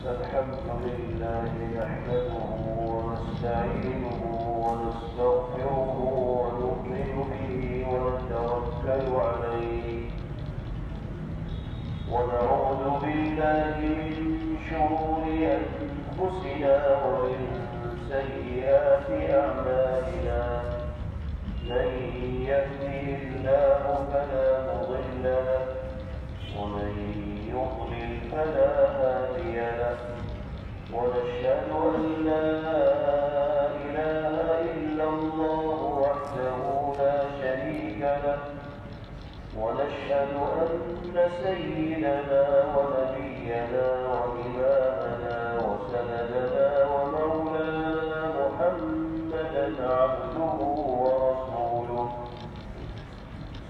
الحمد لله نحمده ونستعينه ونستغفره ونؤمن به ونتوكل عليه ونعوذ بالله من شرور أنفسنا ومن سيئات أعمالنا من يهده الله فلا مضل له ومن يضلل فلا هادي له ونشهد أن لا إله إلا الله وحده لا شريك له ونشهد أن سيدنا ونبينا وإمامنا وسندنا ومولانا محمدا عبده ورسوله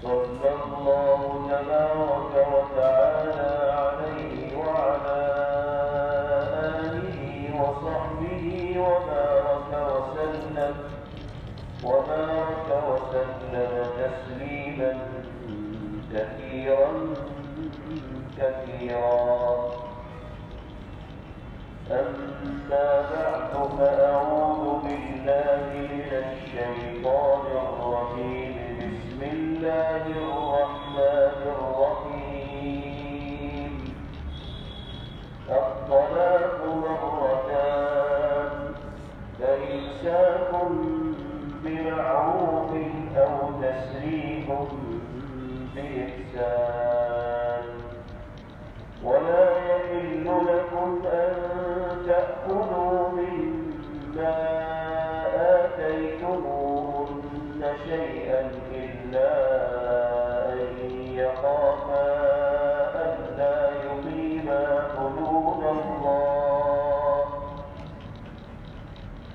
صلى الله تبارك وتعالى عليه وعلى آله وصحبه وبارك وسلم تسليما كثيرا أما بعد فأعوذ بالله من الشيطان الرجيم بسم الله الرحمن الرحيم الطلاق مرتان فإمساك بمعروف أو تسريح بإحسان ولا يحل لكم أن تأكلوا مما آتيتموهن شيئا إلا أن يخافا ألا يقيما حدود الله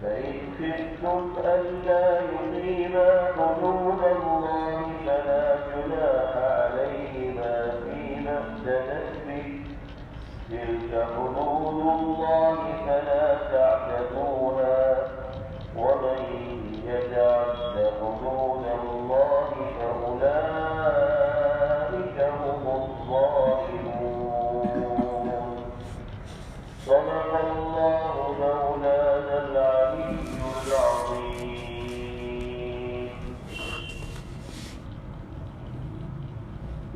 فإن خفتم ألا يقيما حدود الله فلا جناح عليهما فيما افتدت به تلك حدود الله فلا تعتدوها ومن يتعد حدود الله فأولئك هم الظالمون صدق الله مولانا العلي العظيم.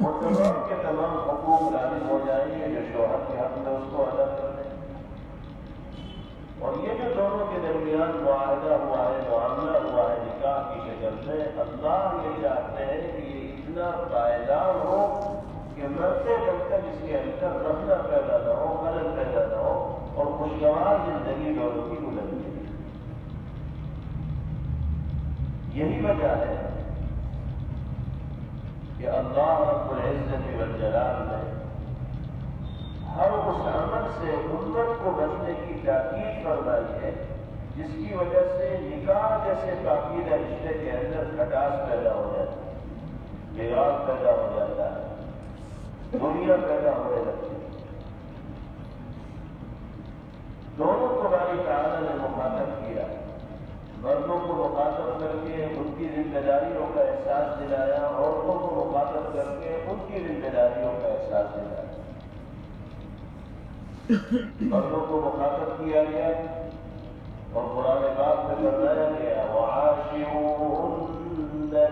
وہ تمام کے تمام حقوق لازم ہو جائیں گے جو شوہر کے حق میں اس کو ادا کر دیں۔ اور یہ جو دونوں کے درمیان معاہدہ ہوا ہے، معاملہ ہوا ہے نکاح کی شکل میں، اللہ یہ چاہتے ہیں کہ یہ اتنا پائیدار ہو کہ مرتے دم تک اس کے اندر رفنا پیدا نہ ہو، خلل پیدا نہ ہو، اور خوشگوار زندگی دونوں کی گزرتی ہے۔ یہی وجہ ہے کہ اللہ رب العزت والجلال نے ہر اس عمل سے امت کو بچنے کی تاکید فرمائی ہے جس کی وجہ سے نکاح جیسے پاکیزہ رشتے کے اندر کھٹاس پیدا ہو جاتی ہے، بگاڑ پیدا ہو جاتا ہے، دنیا پیدا ہونے لگتی ہے۔ دونوں کو باری تعالیٰ نے مخاطب کیا، مردوں کو مخاطب کر کے ان کی ذمہ داریوں کا احساس دلایا، عورتوں کو مخاطب کر کے ان کی ذمہ داریوں کا احساس دلایا۔ مردوں کو مخاطب کیا گیا اور قرآن پاک میں فرمایا گیا وَعَاشِرُوهُنَّ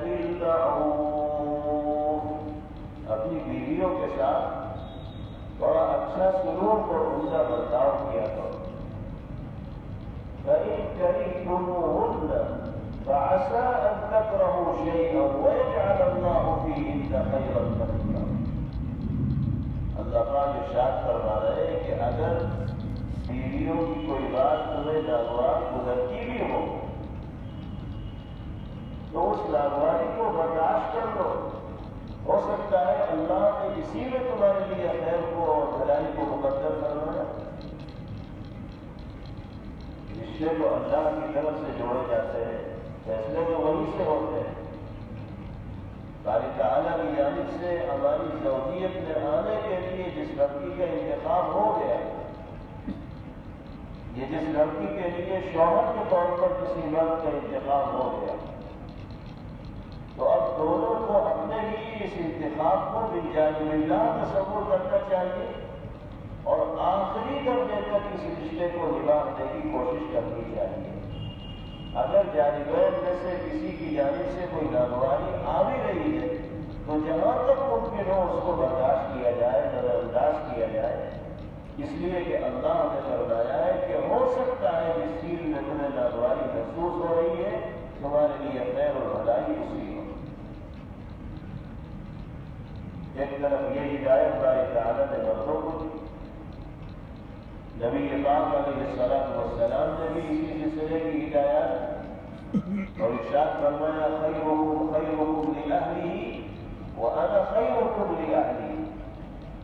بِالْمَعْرُوفِ، اپنی بیویوں کے ساتھ بڑا اچھا سلوک اور عمدہ برتاؤ کیا کرو۔ فَإِن كَرِهْتُمُوهُنَّ فَعَسَىٰ أَن تَكْرَهُوا شَيْئًا وَيَجْعَلَ اللَّهُ فِيهِ خَيْرًا كَثِيرًا۔ اللہ پاک ارشاد فرما رہے ہیں کہ اگر بیویوں کی کوئی بات تمہیں ناگوار گزرتی بھی تو اس ناگواری کو برداشت کر لو، ہو سکتا ہے اللہ نے اسی میں تمہارے لیے خیر کو اور بھلائی کو مقدر فرمایا۔ رشتے کو اللہ کی طرف سے جوڑے جاتے ہیں، فیصلے تو وہی سے ہوتے ہیں۔ باری تعالیٰ کی جانب سے ہماری زوجیت میں آنے کے لیے جس لڑکی کا انتخاب ہو گیا، یہ جس لڑکی کے لیے شوہر کے طور پر کسی مرد کا انتخاب ہو گیا، تو اب دونوں کو اپنے لیے اس انتخاب کو بالجانب اللہ تصور کرنا چاہیے اور آخری درجے تک اس رشتے کو نبھانے کی کوشش کرنی چاہیے۔ اگر جانبین میں سے کسی کی جانب سے کوئی ناگواری آ بھی رہی ہے تو جہاں تک ممکن ہو اس کو برداشت کیا جائے، نظر انداز کیا جائے، اس لیے کہ اللہ نے فرمایا ہے کہ ہو سکتا ہے جس چیز میں تمہیں ناگواری محسوس ہو رہی ہے تمہارے لیے خیر اور بھلائی اسی ہو۔ ایک طرف یہ ہدایت باری تعالیٰ نے مردوں کو دی، نبی پاک علیہ السلام نے بھی اسی سلسلے کی ہدایت اور ارشاد فرمایا خیرکم لأہلہ وأنا خیرکم لأہلی،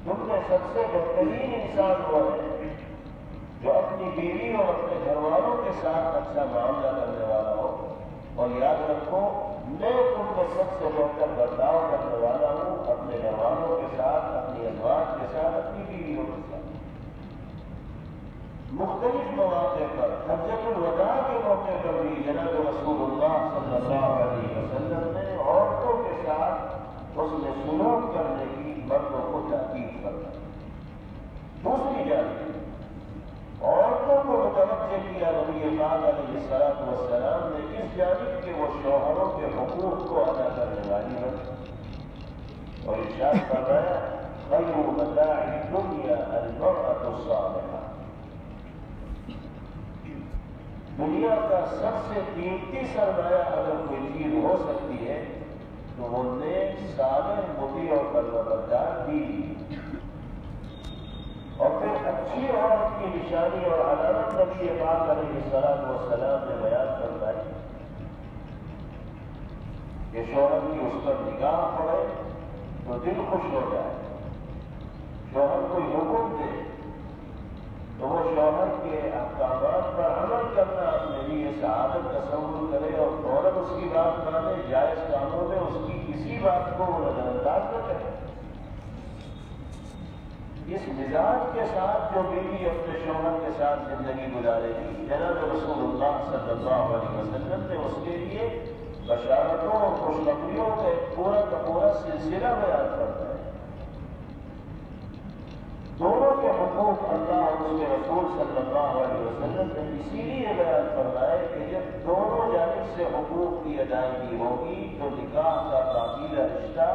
تم میں سب سے بہترین انسان وہ ہے جو اپنی بیوی اور اپنے گھر والوں کے ساتھ اچھا معاملہ کرنے والا ہو، اور یاد رکھو میں تم میں سب سے بہتر برتاؤ کرنے والا ہوں اپنے گھر والوں کے ساتھ، اپنی ازواج کے ساتھ، اپنی بیویوں کے ساتھ۔ مختلف مواقع پر حجۃ الوداع کے موقع پر بھی جناب رسول اللہ صلی اللہ علیہ وسلم نے عورتوں کے ساتھ حسن سلوک کرنے کی مردوں کو تاکید کرنا۔ دوسری جانب عورتوں کو متوجہ کیا نبی پاک علیہ السلام نے اس جانب کے وہ شوہروں کے حقوق کو ادا کرنے والی بن اور ارشاد فرمایا خیر متاع الدنیا المرأة الصالحة، دنیا کا سب سے قیمتی سرمایہ اگر کوئی چیز ہو سکتی ہے تو وہ نیک صالح مطیع اور فرمانبردار بیوی، اور پھر اچھی عورت کی نشانی اور علامت نبی پاک علیہ السلام نے بیان فرمائی کہ شوہر کی اس پر نگاہ پڑے تو دل خوش ہو جائے، شوہر کوئی حکم دے تو وہ شوہر کے احکامات پر عمل کرنا اپنے لیے سعادت تصور کرے اور فوراً اس کی بات مانے، جائز کاموں میں اس کی کسی بات کو وہ نظر انداز نہ کرے۔ اس مزاج کے ساتھ جو بیوی اپنے شوہر کے ساتھ زندگی گزارے گی، جناب رسول اللہ صلی اللہ علیہ وسلم نے اس کے لیے بشارتوں اور خوشخبریوں کا ایک پورا کا پورا سلسلہ بیان کرتا ہے۔ دونوں کے حقوق اللہ اور اس کے رسول صلی اللہ علیہ وسلم نے اسی لیے بیان فرمائے کہ جب دونوں جانب سے حقوق کی ادائیگی ہوگی تو نکاح کا پاکیزہ رشتہ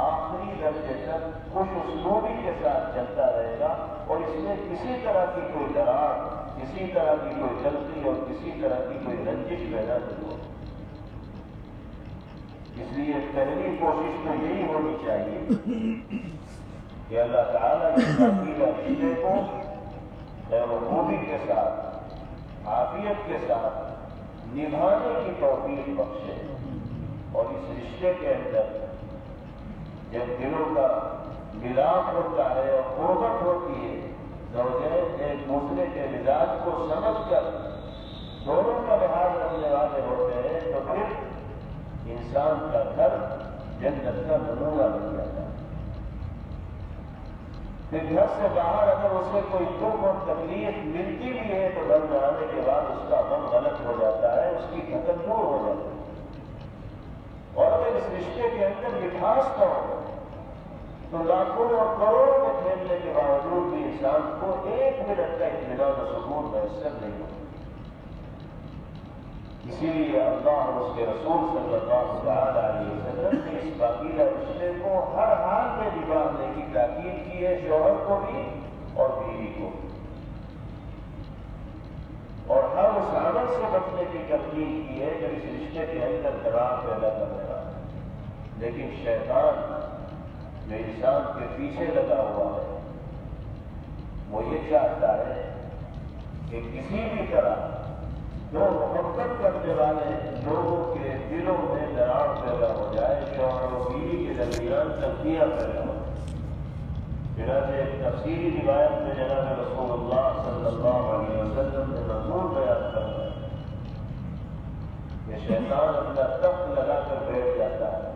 آخری درجے تک خوش اسلوبی کے ساتھ چلتا رہے گا اور اس میں کسی طرح کی کوئی دراڑ، کسی طرح کی کوئی غلطی اور کسی طرح کی کوئی رنجش پیدا نہیں ہو۔ اس لیے پہلی کوشش تو یہی ہونی چاہیے کہ اللہ تعالیٰ اس عقیدہ رشتے کو خیر و خوبی کے ساتھ، عافیت کے ساتھ نبھانے کی توفیق بخشے، اور اس رشتے کے اندر جب دلوں کا ملاپ ہوتا ہے اور قربت ہوتی ہے، زوجین ایک دوسرے کے مزاج کو سمجھ کر دونوں کا لحاظ رکھنے والے ہوتے ہیں، تو پھر انسان کا گھر جنت کا نمونہ بن جاتا ہے۔ پھر گھر سے باہر اگر اسے کوئی دکھ اور تکلیف ملتی بھی ہے تو گھر میں آنے کے بعد اس کا من غلط ہو جاتا ہے، اس کی تھکن دور ہو جاتی ہے۔ اور اگر اس رشتے کے اندر مٹھاس نہ ہو تو لاکھوں اور کروڑوں میں کھیلنے کے باوجود بھی انسان کو ایک منٹ کا اطمینان و سکون میسر نہیں ہوتا۔ اسی لیے اللہ اور اس کے رسول صلی اللہ علیہ وسلم نے اس باقیدہ رشتے کو ہر حال میں نبھانے کی تاکید کی ہے، شوہر کو بھی اور بیوی کو، اور ہر اس عمل سے بچنے کی تلقین کی ہے جو اس رشتے کے اندر دراڑ پیدا کر رہا ہے۔ لیکن شیطان جو انسان کے پیچھے لگا ہوا ہے، وہ یہ چاہتا ہے کہ کسی بھی طرح جو محبت کرنے والے لوگوں کے دلوں میں دراڑ پیدا ہو جائے، شوہر و بیوی کے درمیان تنقیاں پیدا ہو جائے۔ چنانچہ ایک تفصیلی روایت میں جناب رسول اللہ صلی اللہ علیہ وسلم نے مضمون بیان کرتا ہے کہ شیطان اپنا تخت لگا کر بیٹھ جاتا ہے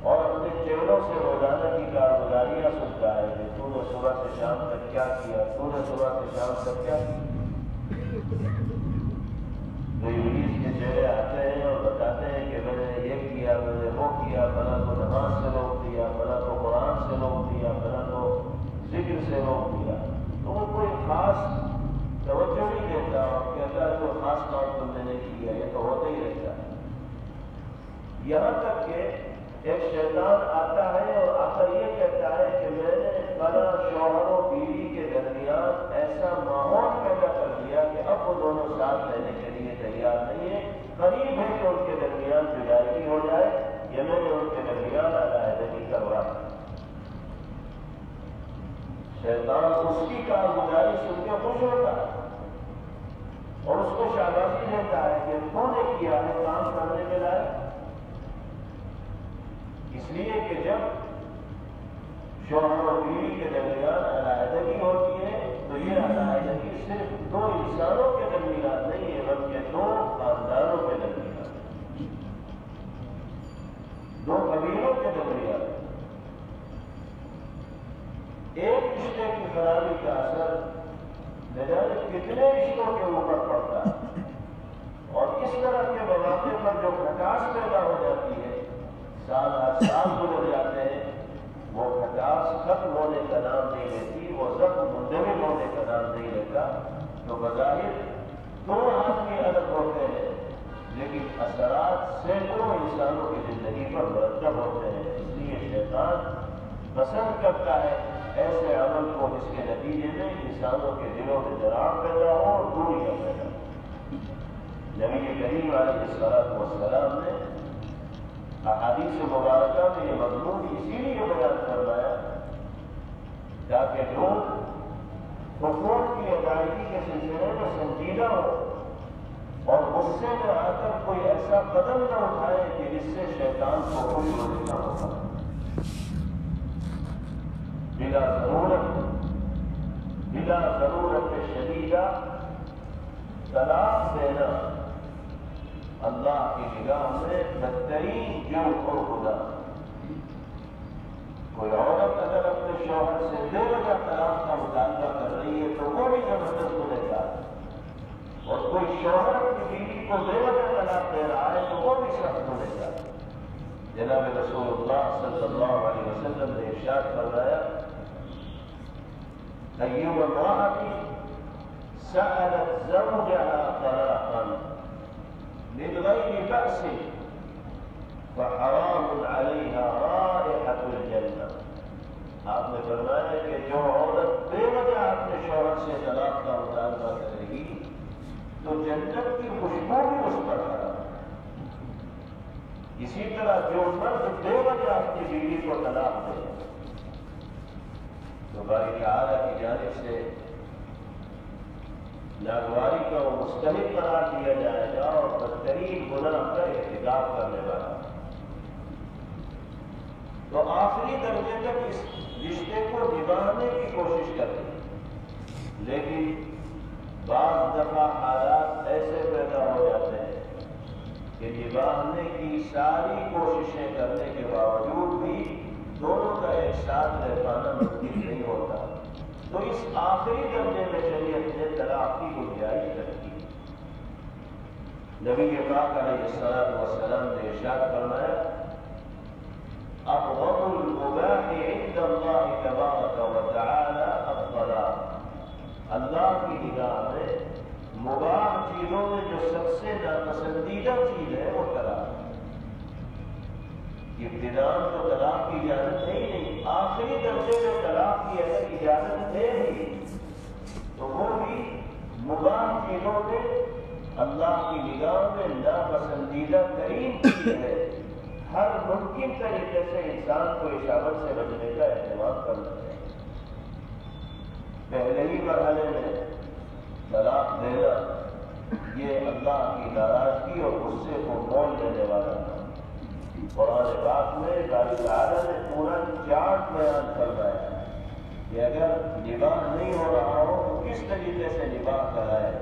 اور اپنے چہروں سے روزانہ کی کارگزاریاں سنتا ہے کہ تو نے صبح سے شام تک کیا کیا، تو نے صبح سے شام تک کیا کیا۔ تو ابلیس کے چہرے آتے ہیں اور بتاتے ہیں کہ میں نے یہ کیا، میں نے وہ کیا، فلاں کو نماز سے روک دیا، فلاں کو قرآن سے روک دیا، فلاں کو ذکر سے روک دیا۔ تو وہ کوئی خاص توجہ نہیں دیتا اور کہتا ہے کوئی خاص کام تم نے نہیں کیا، یہ تو ہوتا ہی رہتا ہے۔ یہاں تک کہ ایک شیطان آتا ہے اور آ کر یہ کہتا ہے کہ میں نے فلاں شوہر و بیوی کے درمیان ایسا ماحول پیدا کر دیا کہ اب وہ دونوں ساتھ رہنے کے لیے تیار نہیں ہے، قریب ہے کہ ان کے درمیان جدائی ہو جائے، یا میں نے ان کے درمیان علیحدگی کروا۔ شیطان اس کی کارگزاری سن کے خوش ہوتا ہے اور اس کو شاباشی دیتا ہے کہ تو نے کیا ہے کام کرنے کے لائق۔ اس لیے کہ جب شوہر اور بیوی کے درمیان علیحدگی ہوتی ہے تو یہ علیحدگی صرف دو انسانوں کے درمیان نہیں ہے بلکہ دو خاندانوں کے درمیان، دو قبیلوں کے درمیان۔ ایک رشتے کی خرابی کا اثر نہ جانے کتنے رشتوں کے اوپر پڑتا ہے، اور اس طرح کے مواقع پر جو کھٹاس پیدا ہو جاتی ہے، سال ہر سال گزر جاتے ہیں، وہ کھٹاس ختم ہونے کا نام نہیں لیتی، وہ زخم مندمل ہونے کا نام نہیں لیتا۔ تو بظاہر دو آدمی الگ ہوتے ہیں لیکن اثرات سینکڑوں انسانوں کی زندگی پر مرتب ہوتے ہیں۔ اس لیے شیطان پسند کرتا ہے ایسے عمل کو جس کے نتیجے میں انسانوں کے دلوں میں دراڑ پیدا ہو اور دوریاں پیدا ہو۔ نبی کریم علیہ السلام نے احادیث مبارکہ میں یہ مضمون اسی لیے بیان فرمایا تاکہ لوگ حقوق کی ادائیگی کے سلسلے میں سنجیدہ ہو اور غصے میں آ کر کوئی ایسا قدم نہ اٹھائے کہ جس سے شیطان کو خوش ہونے کا موقع بلا ضرورت شدیدہ طلاق دینا اللہ کی نگاہ میں بدترین جرم اور گناہ۔ کوئی عورت اگر اپنے شوہر سے بے وجہ طلاق کا مطالبہ کر رہی ہے تو وہ بھی زبردست گنہگار ہے، اور کوئی شوہر اپنی بیوی کو بے وجہ طلاق دے رہا ہے تو وہ بھی سخت گنہگار ہے۔ جناب رسول اللہ صلی اللہ علیہ وسلم نے ارشاد فرمایا ایما امرأة سألت زوجها طلاقا من غير بأس فحرام عليها رائحة آپ نے فرمایا کہ جو عورت بے وجہ اپنے شوہر سے طلاق کا مطالبہ کرے گی تو جنت کی خوشبو بھی اس پر حرام ہے۔ اسی طرح جو مرد بے وجہ اپنی بیوی کو طلاق دے تو باری تعالیٰ کی جانب سے ناگواری کا وہ مستحق قرار دیا جائے گا اور بدترین گناہ کا ارتکاب کرنے والا۔ تو آخری درجے تک اس رشتے کو نبھانے کی کوشش کرتے ہیں، لیکن بعض دفعہ حالات ایسے پیدا ہو جاتے ہیں کہ نبھانے کی ساری کوششیں کرنے کے باوجود بھی دونوں کا ایک ساتھ رہ پانا ممکن نہیں ہوتا، تو اس آخری درجے میں شریعت نے طلاق کی گنجائش رکھی۔ نبی پاک علیہ الصلوۃ والسلام نے ارشاد فرمایا ابغض المباح عند اللہ تبارک وتعالی الطلاق، اللہ کی نگاہ میں مباح چیزوں میں جو سب سے ناپسندیدہ چیز ہے وہ طلاق ہے۔ ابتداء تو طلاق کی اجازت ہے ہی نہیں، آخری درجے میں طلاق کی اگر اجازت ہے ہی تو وہ بھی مباح چیزوں میں اللہ کی نگاہ میں ناپسندیدہ ترین چیز ہے۔ ہر ممکن طریقے سے انسان کو اشاعت سے بچنے کا اہتمام کرنا چاہیے۔ پہلے ہی مرحلے میں طلاق دینا یہ اللہ کی ناراضگی اور غصے کو مول لینے والا تھا۔ قرآن پاک میں باری تعالیٰ نے پورا چارٹ بیان کروایا ہے کہ اگر نباہ نہیں ہو رہا ہو تو کس طریقے سے نباہ کرائے۔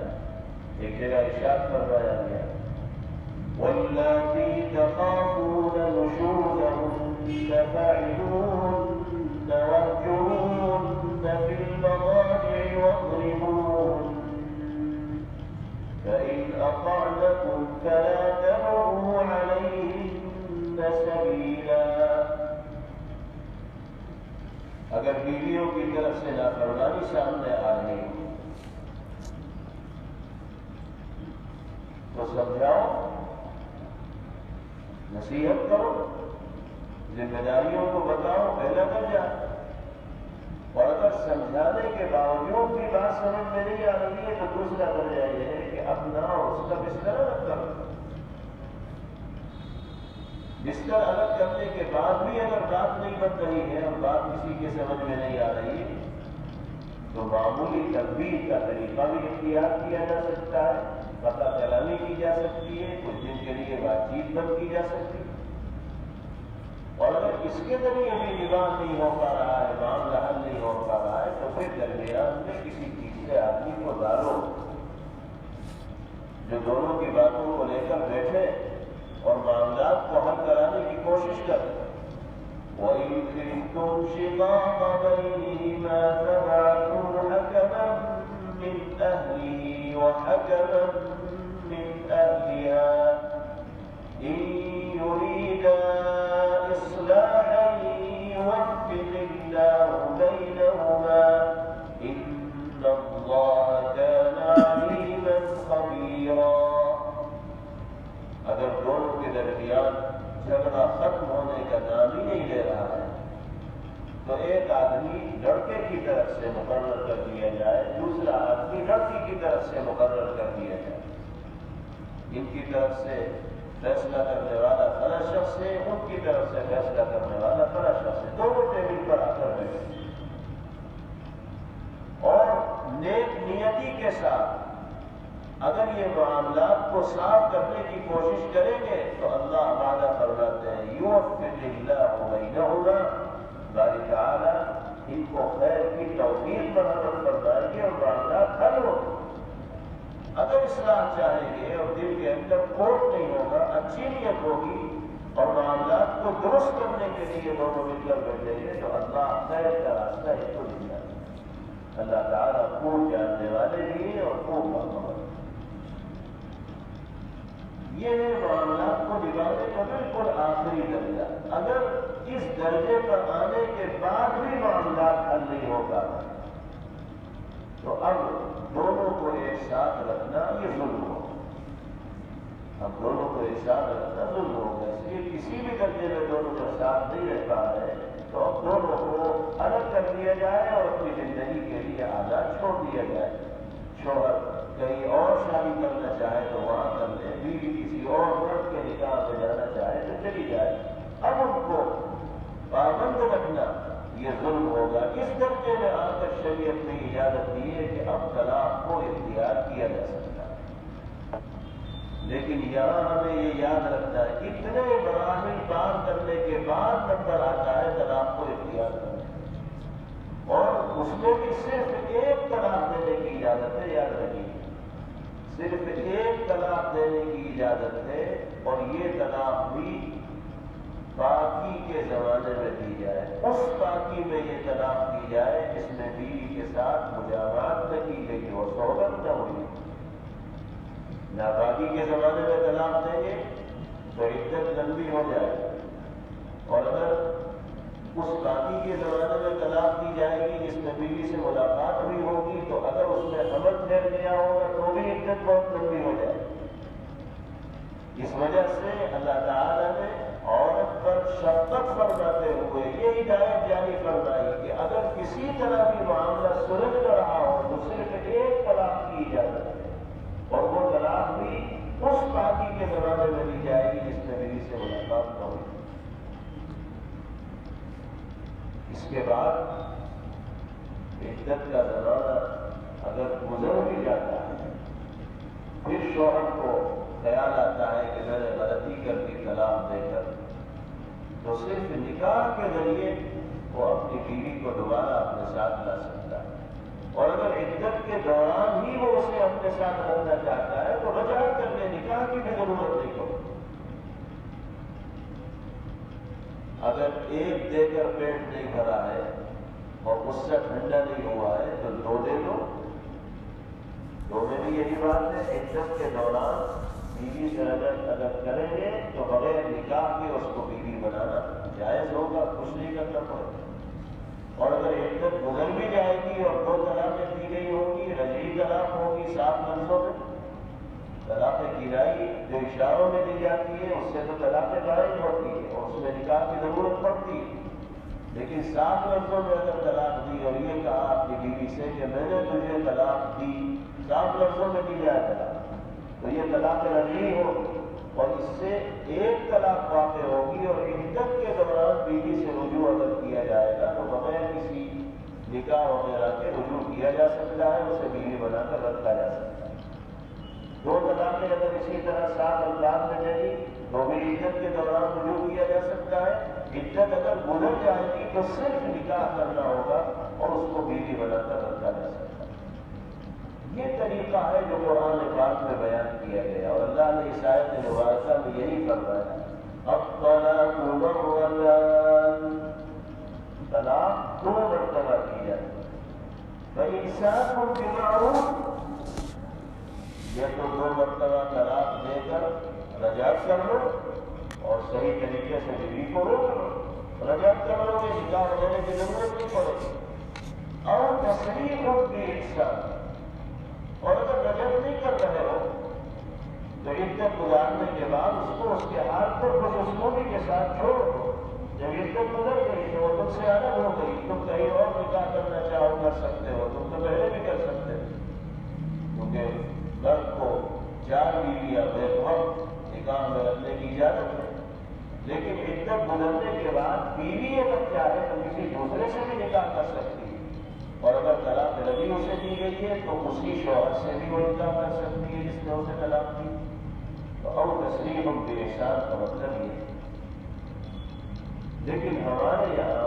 ایک جگہ ارشاد فرمایا گیا وَاللَّاتِي تَخَافُونَ نُشُوزَهُنَّ فَعِظُوهُنَّ وَاهْجُرُوهُنَّ فِي الْمَضَاجِعِ وَاضْرِبُوهُنَّ فَإِنْ أَطَعْنَكُمْ فَلَا تَبْغُوا عَلَيْهِنَّ سَبِيلًا۔ اگر بیویوں کی طرف سے نافرمانی سامنے آ رہی ہو تو سمجھاؤ، نصیحت کرو، ذمہ داریوں کو بتاؤ پہلا درجہ، اور اگر سمجھانے کے باوجود بھی بات سمجھ میں نہیں آ رہی ہے تو دوسرا درجہ یہ ہے کہ اپنا اس کا بستر الگ کرو۔ بستر الگ کرنے کے بعد بھی اگر بات نہیں بن رہی ہے اور بات کسی کے سمجھ میں نہیں آ رہی ہے تو معمولی تدبیر کا طریقہ بھی اختیار کیا جا سکتا ہے، پتہ کلامی کی جا سکتی ہے، کچھ دن کے لیے بات چیت بند کی جا سکتی ہے، اور اگر اس کے ذریعے بھی نباہ نہیں ہو پا رہا ہے، معاملہ حل نہیں ہو پا رہا ہے تو پھر درمیان میں کسی تیسرے آدمی کو ڈالو جو دونوں کی باتوں کو لے کر بیٹھے اور معاملات کو حل کرانے کی کوشش کرے۔ وَإِن خِفْتُمْ شِقَاقَ بَيْنِهِمَا فَابْعَثُوا حَكَمًا مِّنْ أَهْلِهِ وَحَكَمًا مِّنْ أَهْلِهَا إِن يُرِيدَا إِصْلَاحًا يُوَفِّقِ اللَّهُ بَيْنَهُمَا إِنَّ اللَّهَ كَانَ عَلِيمًا خَبِيرًا۔ اگر دونوں کے درمیان جھگڑا ختم ہونے کا نام ہی نہیں لے رہا ہے تو ایک آدمی لڑکے کی طرف سے مقرر کر دیا جائے، دوسرا آدمی لڑکی کی طرف سے مقرر کر دیا جائے۔ ان کی طرف سے فیصلہ کرنے والا فلاں شخص ہے، ان کی طرف سے فیصلہ کرنے والا فلاں شخص ہے، دونوں ٹیبل پر آ کر بیٹھے اور نیک نیتی کے ساتھ اگر یہ معاملات کو صاف کرنے کی کوشش کریں گے تو اللہ وعدہ فرماتے ہیں یوفق اللہ بینہما، باری تعالیٰ ان کو خیر کی توفیق برآمد فرمائیں گے اور معاملات حل ہوں گے۔ اگر اصلاح چاہیں گے اور دل کے اندر کھوٹ نہیں ہوگا، اچھی نیت ہوگی اور معاملات کو درست کرنے کے لیے دونوں مل کر بیٹھیں گے تو اللہ خیر کا راستہ اس کو دے گا۔ اللہ تعالیٰ خوب جاننے والے بھی ہیں اور خوب معاملات، یہ ہے معاملات کو نبھانے کا بالکل آخری درجہ۔ اگر اس درجے پر آنے کے بعد بھی معاملات حل نہیں ہوگا تو اب دونوں کو ایک ساتھ رکھنا یہ ظلم ہوگا، اب دونوں کو ایک ساتھ رکھنا ظلم ہوگا۔ اس لیے کسی بھی درجے میں دونوں کا ساتھ نہیں رہ پا رہے تو دونوں کو الگ کر دیا جائے اور اپنی زندگی کے لیے آزاد چھوڑ دیا جائے. شوہر کہیں اور شادی کرنا چاہے تو وہاں کر لے، بیوی کسی اور مرد کے نکاح میں جانا چاہے تو چلی جائے. اب ان کو پابند رکھنا یہ ظلم ہوگا. اس درجے میں آ کر شریعت نے اجازت دی ہے کہ اب طلاق کو اختیار کیا جا سکتا ہے. لیکن یہاں ہمیں یہ یاد رکھنا ہے اتنے مراحل پار کرنے کے بعد نمبر آتا ہے طلاق کو اختیار کرنے، اور اس میں بھی صرف ایک طلاق دینے کی اجازت ہے. یاد رکھیے، صرف ایک طلاق دینے کی اجازت ہے، اور یہ طلاق بھی باقی کے زمانے میں دی جائے. اس باقی میں یہ طلاق دی جائے جس میں بیوی کے ساتھ مجاورات نہ کی گئی اور صحبت نہ ہوئی. نہ باقی کے زمانے میں طلاق دیں گے تو عدت لمبی ہو جائے، اور اگر اس باقی کے زمانے میں طلاق دی جائے گی جس میں بیوی سے ملاقات ہوئی ہوگی تو اگر اس میں حمل ٹھہر گیا ہوگا تو بھی عدت بہت لمبی ہو جائے. اس وجہ سے اللہ تعالیٰ نے عورت پر شفقت فرماتے ہوئے یہ ہدایت جاری فرمائی کہ اگر کسی طرح بھی معاملہ سلجھ نہ رہا ہو تو صرف ایک طلاق کی اجازت ہے، اور وہ طلاق بھی اس باقی کے زمانے میں دی جائے گی جس میں بیوی سے ملاقات نہ ہوئی. اس کے بعد عدت کا زمانہ اگر گزر بھی جاتا ہے پھر شوہر کو خیال آتا ہے کہ میں نے غلطی کر دی طلاق دے کر، تو صرف نکاح کے ذریعے وہ اپنی بیوی کو دوبارہ اپنے ساتھ لا سکتا ہے. اور اگر عدت کے دوران ہی وہ اسے اپنے ساتھ رکھنا چاہتا ہے تو رجعت کرنے نکاح کی بھی ضرورت نہیں پڑتی. اگر ایک دے کر پیٹ نہیں بھرا ہے اور اس سے ٹھنڈا نہیں ہوا ہے تو دو دے دو. دو میں بھی یہی بات ہے، عدت کے دوران بیوی سے اگر کریں گے تو بغیر نکاح کے اس کو بیوی بنانا جائز ہوگا، کچھ نہیں کرنا پڑے گا. اور اگر عدت گزر بھی جائے گی اور دو طلاقیں دی گئی ہوگی، رجعی طلاق ہوگی 7 لفظوں میں، طلاق گرائی جو اشاروں میں دی جاتی ہے اس سے تو طلاق جائز ہوتی ہے اور اس میں نکاح کی ضرورت پڑتی ہے. لیکن 7 لفظوں میں اگر طلاق دی اور یہ کہا اپنی بیوی سے کہ میں نے تجھے طلاق دی، 7 لفظوں میں دی جائے طلاق، تو یہ طلاق رجعی ہوگی اور اس سے ایک طلاق واقع ہوگی. اور عدت کے دوران بیوی سے رجوع اگر کیا جائے گا تو بغیر کسی نکاح وغیرہ کے رجوع کیا جا سکتا ہے، اسے بیوی بنا کر رکھا جا سکتا ہے. 2 طلاقیں اگر اسی طرح 7 الفاظ میں دے دی تو بھی عدت کے دوران رجوع کیا جا سکتا ہے. عدت اگر گزر جائے گی تو صرف نکاح کرنا ہوگا اور اس کو بیوی بنا کر رکھا جا سکتا ہے. یہ طریقہ ہے جو قرآن پاک میں بیان کیا گیا، اور اللہ نے اس آیت مبارکہ میں یہی فرمایا الطلاق مرتان، طلاق 2 مرتبہ کی جائے. فإمساك بمعروف، یا تو 2 مرتبہ طلاق دے کر رجعت کر لو اور صحیح طریقے سے بیوی کو روک لو. رجعت کر لو گے نکاح دینے کی ضرورت نہیں پڑے گی. اور تسریح بإحسان، اور اگر رجعت نہیں کر رہے ہو تو عدت گزارنے کے بعد اس کو اس کے حال پر خوشنودی کے ساتھ چھوڑ دو. جب عدت گزر گئی تو وہ تم سے الگ ہو گئی، تم کہیں اور نکاح کرنا چاہو کر سکتے ہو، تم تو پہلے بھی کر سکتے ہو، کیونکہ مرد کو 4 بیویاں بیک وقت نکاح میں رکھنے کی اجازت ہے. لیکن عدت گزرنے کے بعد بیوی اگر چاہے تو کسی دوسرے سے بھی نکاح کر سکتی ہے، اور اگر طلاق رجعی اسے دی گئی ہے تو اسی شوہر سے بھی وہ نکاح کر سکتی ہے جس نے اسے طلاق دی. تو اور تسریح بإحسان کا مطلب یہ ہے. لیکن ہمارے یہاں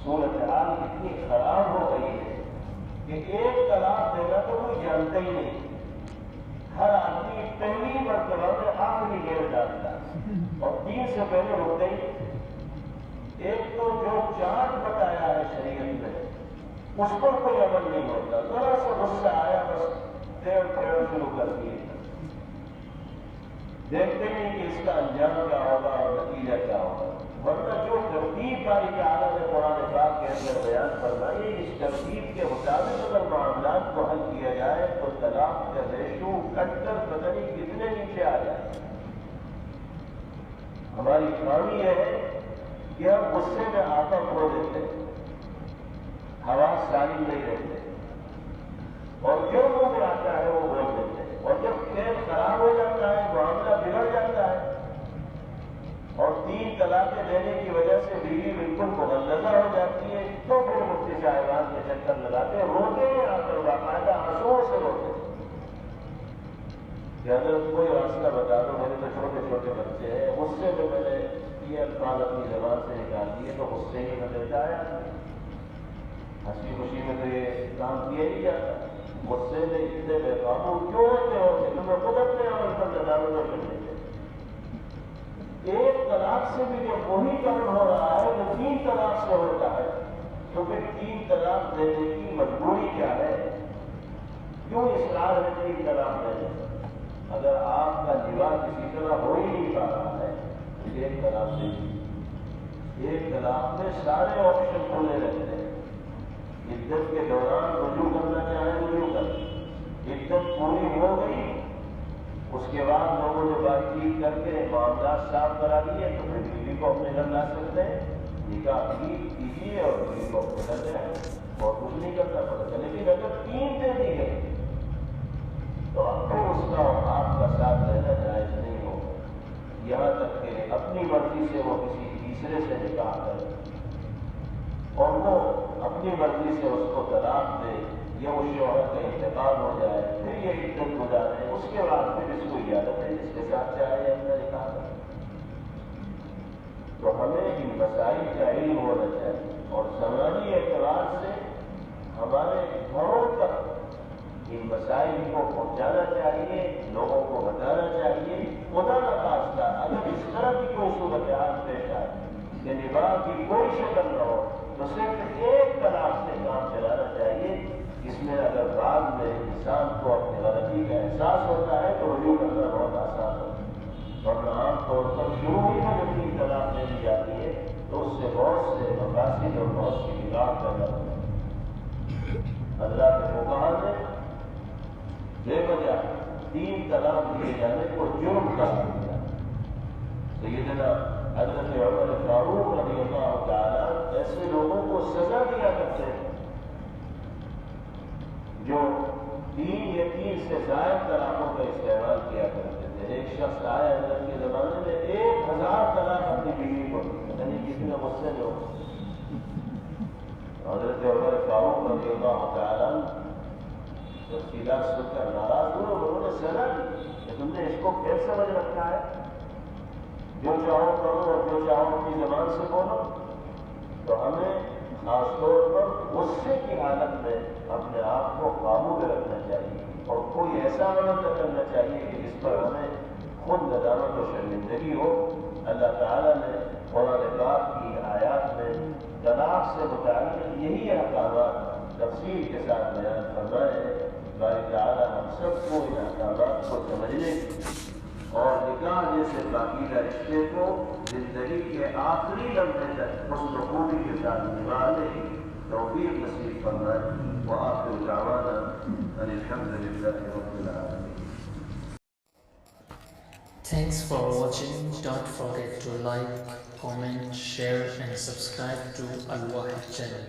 صورتحال اتنی خراب ہو گئی ہے کہ ایک طلاق دینا تو کوئی جانتا ہی نہیں. ہر آدمی پہلی مرتبہ میں آخری گیڑ ڈالتا ہے اور 3 سے پہلے رکتا ہی نہیں. ایک تو جو چاند بتایا ہے شریعت میں اس پر کوئی عمل نہیں ہوتا، ذرا سا غصہ آیا بس ٹیڑھ شروع کر دیے، دیکھتے نہیں کہ اس کا انجام کیا ہوگا اور نتیجہ کیا ہوگا. ورنہ جو ترتیب باری تعالیٰ نے قرآن پاک کے اندر بیان فرمائی، اس ترتیب کے مطابق اگر معاملات کو حل کیا جائے تو طلاق کا ریشو کٹ کر پتہ نہیں کتنے نیچے آ جائے. ہماری خامی یہ ہے کہ ہم غصے میں آقا کھو دیتے ہیں، حواس سالم نہیں رہتے، اور جو منہ میں آتا ہے وہ بول دیتے ہیں، اور جب کھیل خراب ہو جاتا ہے، معاملہ بگڑ جاتا ہے، اور 3 طلاقیں دینے کی وجہ سے بیوی بالکل مغلظہ ہو جاتی ہے، تو پھر مفتی صاحبان کے چکر لگاتے روتے ہیں، آ کر باقاعدہ آنسوؤں سے روتے ہیں کہ حضرت کوئی راستہ بتا دو، میرے تو چھوٹے چھوٹے بچے ہیں، غصے میں میں نے یہ الفاظ اپنی زبان سے نکال دیے تو غصے ہی میں دیتا ہے، ہنسی خوشی میں تو یہ کام کیا ہی جاتا، غصے میں اتنے بے قابو کیوں ہوتے ہو کہ تمہیں خود اپنے عمل پر تدارک کر لیتے؟ ایک طلاق سے بھی جب وہی کام ہو رہا ہے جو 3 طلاق سے ہوتا ہے، تو پھر 3 طلاق دینے کی مجبوری کیا ہے؟ کیوں اصرار ہے 3 طلاق دینے؟ اگر آپ کا نواح کسی طرح ہو ہی نہیں پا رہا ہے تو 1 طلاق دے دیجیے۔ 1 طلاق میں سارے آپشن کھلے رہتے ہیں، عدت کے دوران رجوع کرنا چاہیں رجوع کر، عدت پوری ہو گئی اس کے بعد لوگوں نے بات چیت کر کے معاملات صاف کرا دیے تو پھر بیوی کو اپنے گھر لا سکتے ہیں، نکاح کیجیے اور بیوی کو اپنے گھر لے آئیں، اور کچھ نہیں کرنا پڑتا۔ لیکن اگر 3 دے دی گئی تو اب پھر اس کا اور آپ کا ساتھ رہنا جائز نہیں ہوگا، یہاں تک کہ اپنی مرضی سے وہ کسی تیسرے سے نکاح کرے اور وہ اپنی مرضی سے اس کو طلاق دے یا اس شوہر کا انتقال ہو جائے، پھر یہ عدت گزارے، اس کے بعد پھر اس کو اجازت ہے جس کے ساتھ چاہے اپنا نکاح کرے۔ تو ہمیں ان مسائل کا علم ہونا چاہیے اور سماجی اعتبار سے ہمارے گھروں تک ان مسائل کو پہنچانا چاہیے، لوگوں کو بتانا چاہیے۔ خدا نخواستہ اگر اس طرح کی کوئی صورتحال پیش آئے کہ نکاح کی کوئی شکل نہ ہو تو صرف 1 طلاق سے کام چلانا چاہیے، اس میں اگر بعد میں انسان کو اپنی غلطی کا احساس ہوتا ہے تو رجوع کرنا بہت آسان ہوتا ہے، ورنہ عام طور پر شروع ہی میں جب 3 طلاق دے دی جاتی ہے تو اس سے بہت سے مفاسد اور بہت سی بگاڑ پیدا ہوتا ہے۔ اللہ کے فقہا نے بے وجہ 3 طلاق دیے جانے کو جرم قرار دیا۔ سیدنا حضرت عمر فاروق رضی اللہ تعالیٰ ایسے لوگوں کو سزا دیا کرتے ہیں جو 3 یا 3 سے زائد طلاقوں کا استعمال کیا کرتے تھے۔ ایک شخص آیا حضرت کے زمانے میں 1000 طلاق اپنی بیوی کو، یعنی کتنے غصے میں ہو۔ حضرت عمر فاروق رضی اللہ تعالیٰ تفصیلات سن کر ناراض ہوئے، انہوں نے سزا دی کہ تم نے اس کو پھر سمجھ رکھا ہے، جو چاہو کرو اور جو چاہو اپنی زبان سے بولو۔ تو ہمیں خاص طور پر غصے کی حالت میں اپنے آپ کو قابو میں رکھنا چاہیے اور کوئی ایسا عمل نہ کرنا چاہیے کہ جس پر ہمیں خود ندامت و شرمندگی ہو۔ اللہ تعالیٰ نے قرآن پاک کی آیات میں طلاق سے متعلق یہی احکامات تفصیل کے ساتھ بیان فرمائے ہیں۔ باری تعالیٰ ہم سب کو ان احکامات کو سمجھنے اور نکاح جیسے باقیدہ رشتے کو زندگی کے آخری لمحے تک حسن و خوبی کے ساتھ نبھانے کی توفیق نصیب فرمائے۔ وآخر دعوانا ان الحمد للہ رب العالمین۔ Thanks for watching. Don't forget to like, comment, share and subscribe to Al Wahid channel.